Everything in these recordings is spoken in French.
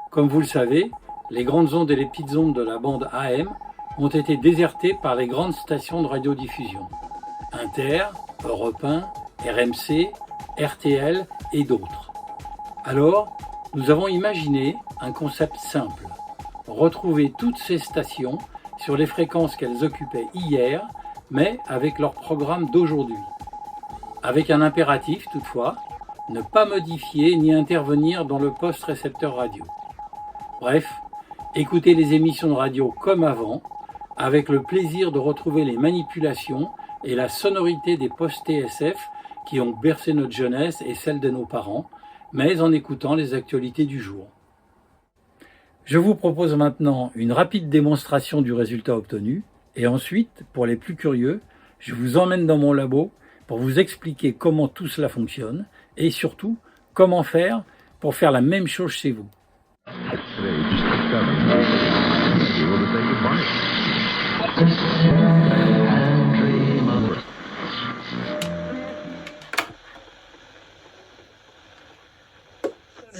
Comme vous le savez, les grandes ondes et les petites ondes de la bande AM ont été désertées par les grandes stations de radiodiffusion. Inter, Europe 1, RMC, RTL et d'autres. Alors, nous avons imaginé un concept simple. Retrouver toutes ces stations sur les fréquences qu'elles occupaient hier, mais avec leur programme d'aujourd'hui. Avec un impératif toutefois, ne pas modifier ni intervenir dans le poste récepteur radio. Bref, écouter les émissions de radio comme avant, avec le plaisir de retrouver les manipulations et la sonorité des postes TSF qui ont bercé notre jeunesse et celle de nos parents, mais en écoutant les actualités du jour. Je vous propose maintenant une rapide démonstration du résultat obtenu, et ensuite, pour les plus curieux, je vous emmène dans mon labo pour vous expliquer comment tout cela fonctionne, et surtout, comment faire pour faire la même chose chez vous.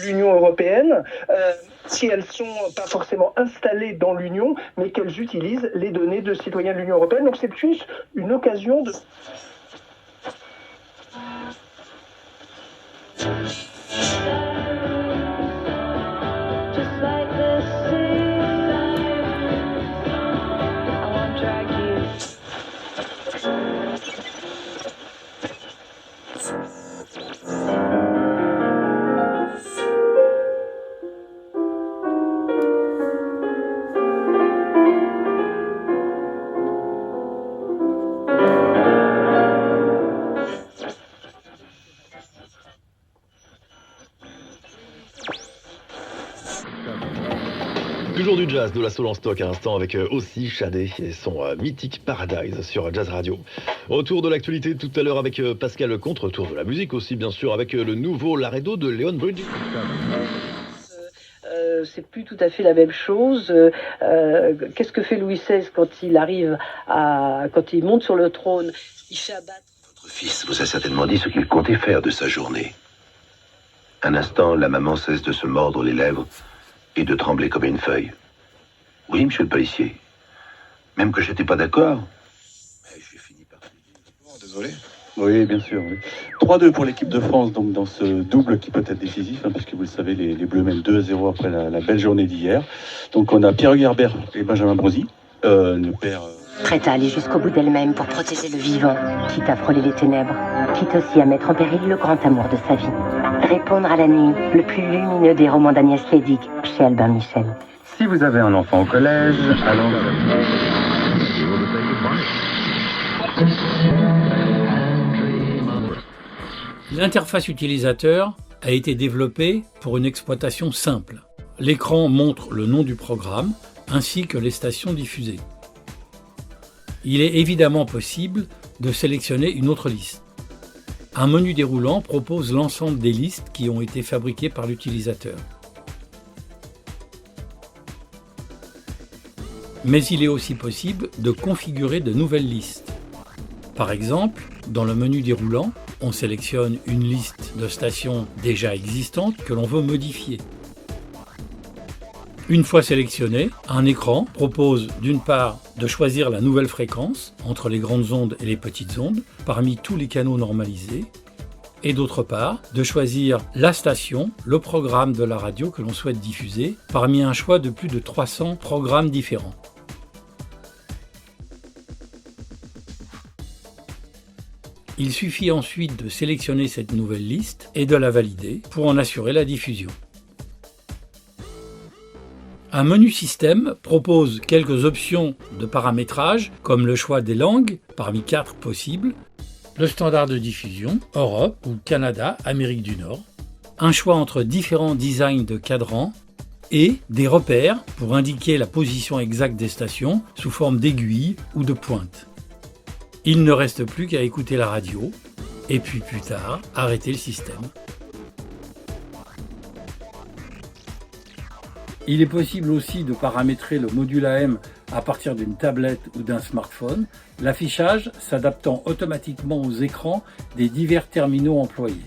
L'Union européenne, si elles ne sont pas forcément installées dans l'Union, mais qu'elles utilisent les données de citoyens de l'Union européenne. Donc c'est plus une occasion de... Toujours du jazz, de la soul en stock à l'instant avec aussi Shadé et son mythique Paradise sur Jazz Radio. Retour de l'actualité tout à l'heure avec Pascal Comte, retour de la musique aussi bien sûr avec le nouveau Laredo de Leon Bridges. C'est plus tout à fait la même chose. Qu'est-ce que fait Louis XVI quand il monte sur le trône? Il fait abattre. Votre fils vous a certainement dit ce qu'il comptait faire de sa journée. Un instant, la maman cesse de se mordre les lèvres et de trembler comme une feuille. Oui, monsieur le policier. Même que j'étais pas d'accord, mais j'ai fini par... Désolé. Oui, bien sûr. Oui. 3-2 pour l'équipe de France, donc dans ce double qui peut être décisif, puisque vous le savez, les Bleus mènent 2-0 après la belle journée d'hier. Donc on a Pierre Gerber et Benjamin Brosi, le père... Prête à aller jusqu'au bout d'elle-même pour protéger le vivant, quitte à frôler les ténèbres, quitte aussi à mettre en péril le grand amour de sa vie. Répondre à la nuit, le plus lumineux des romans d'Agnès Lédig, chez Albin Michel. Si vous avez un enfant au collège, allons... L'interface utilisateur a été développée pour une exploitation simple. L'écran montre le nom du programme ainsi que les stations diffusées. Il est évidemment possible de sélectionner une autre liste. Un menu déroulant propose l'ensemble des listes qui ont été fabriquées par l'utilisateur. Mais il est aussi possible de configurer de nouvelles listes. Par exemple, dans le menu déroulant, on sélectionne une liste de stations déjà existantes que l'on veut modifier. Une fois sélectionné, un écran propose d'une part de choisir la nouvelle fréquence entre les grandes ondes et les petites ondes parmi tous les canaux normalisés et d'autre part de choisir la station, le programme de la radio que l'on souhaite diffuser parmi un choix de plus de 300 programmes différents. Il suffit ensuite de sélectionner cette nouvelle liste et de la valider pour en assurer la diffusion. Un menu système propose quelques options de paramétrage comme le choix des langues parmi 4 possibles, le standard de diffusion, Europe ou Canada, Amérique du Nord, un choix entre différents designs de cadrans et des repères pour indiquer la position exacte des stations sous forme d'aiguilles ou de pointes. Il ne reste plus qu'à écouter la radio et puis plus tard arrêter le système. Il est possible aussi de paramétrer le module AM à partir d'une tablette ou d'un smartphone, l'affichage s'adaptant automatiquement aux écrans des divers terminaux employés.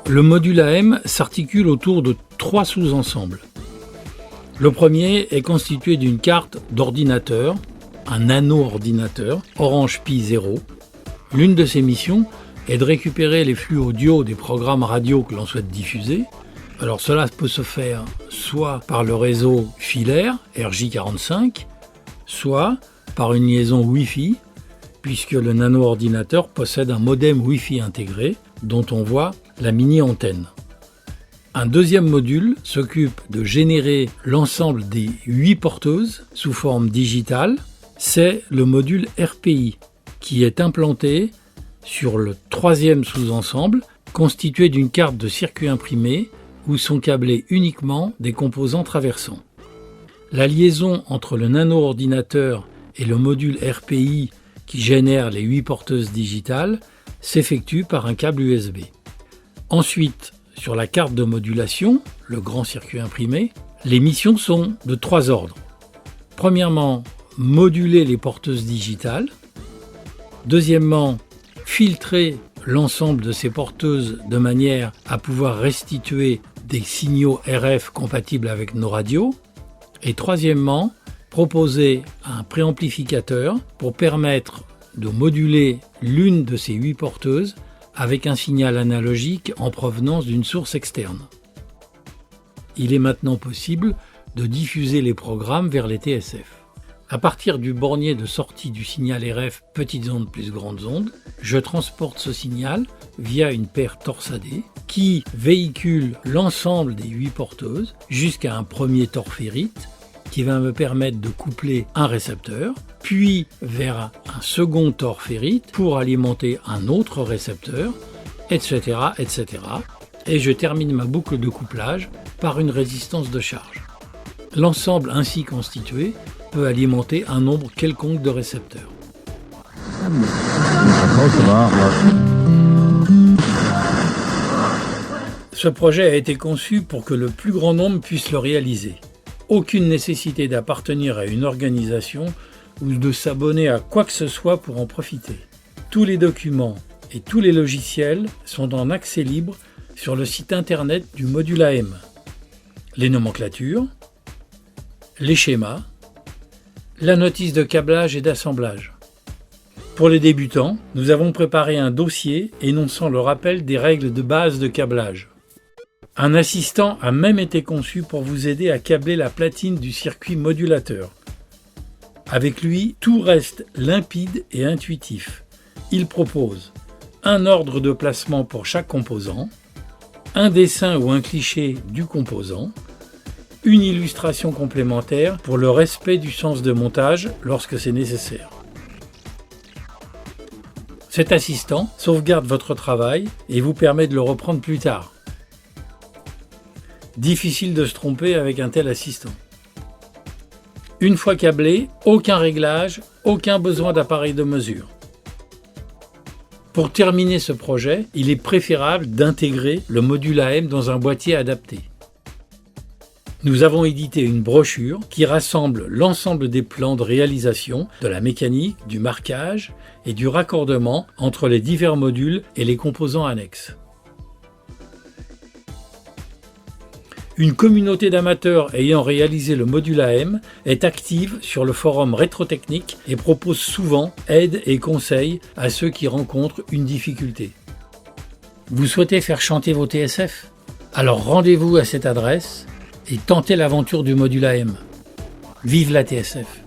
Le module AM s'articule autour de 3 sous-ensembles. Le premier est constitué d'une carte d'ordinateur, un nano-ordinateur, Orange Pi 0. L'une de ses missions est de récupérer les flux audio des programmes radio que l'on souhaite diffuser. Alors cela peut se faire soit par le réseau filaire RJ45, soit par une liaison Wi-Fi, puisque le nano-ordinateur possède un modem Wi-Fi intégré dont on voit la mini-antenne. Un deuxième module s'occupe de générer l'ensemble des 8 porteuses sous forme digitale. C'est le module RPI qui est implanté sur le troisième sous-ensemble constitué d'une carte de circuit imprimé où sont câblés uniquement des composants traversants. La liaison entre le nano-ordinateur et le module RPI qui génère les 8 porteuses digitales s'effectue par un câble USB. Ensuite, sur la carte de modulation, le grand circuit imprimé, les missions sont de 3 ordres. Premièrement, moduler les porteuses digitales. Deuxièmement, filtrer l'ensemble de ces porteuses de manière à pouvoir restituer des signaux RF compatibles avec nos radios. Et troisièmement, proposer un préamplificateur pour permettre de moduler l'une de ces 8 porteuses avec un signal analogique en provenance d'une source externe. Il est maintenant possible de diffuser les programmes vers les TSF. À partir du bornier de sortie du signal RF petites ondes plus grandes ondes, je transporte ce signal via une paire torsadée qui véhicule l'ensemble des 8 porteuses jusqu'à un premier torférite qui va me permettre de coupler un récepteur, puis vers un second torférite pour alimenter un autre récepteur, etc., etc. Et je termine ma boucle de couplage par une résistance de charge. L'ensemble ainsi constitué peut alimenter un nombre quelconque de récepteurs. Ce projet a été conçu pour que le plus grand nombre puisse le réaliser. Aucune nécessité d'appartenir à une organisation ou de s'abonner à quoi que ce soit pour en profiter. Tous les documents et tous les logiciels sont en accès libre sur le site internet du module AM. Les nomenclatures, les schémas, la notice de câblage et d'assemblage. Pour les débutants, nous avons préparé un dossier énonçant le rappel des règles de base de câblage. Un assistant a même été conçu pour vous aider à câbler la platine du circuit modulateur. Avec lui, tout reste limpide et intuitif. Il propose un ordre de placement pour chaque composant, un dessin ou un cliché du composant, une illustration complémentaire pour le respect du sens de montage lorsque c'est nécessaire. Cet assistant sauvegarde votre travail et vous permet de le reprendre plus tard. Difficile de se tromper avec un tel assistant. Une fois câblé, aucun réglage, aucun besoin d'appareil de mesure. Pour terminer ce projet, il est préférable d'intégrer le module AM dans un boîtier adapté. Nous avons édité une brochure qui rassemble l'ensemble des plans de réalisation, de la mécanique, du marquage et du raccordement entre les divers modules et les composants annexes. Une communauté d'amateurs ayant réalisé le module AM est active sur le forum Rétrotechnique et propose souvent aide et conseils à ceux qui rencontrent une difficulté. Vous souhaitez faire chanter vos TSF ? Alors rendez-vous à cette adresse et tentez l'aventure du module AM. Vive la TSF!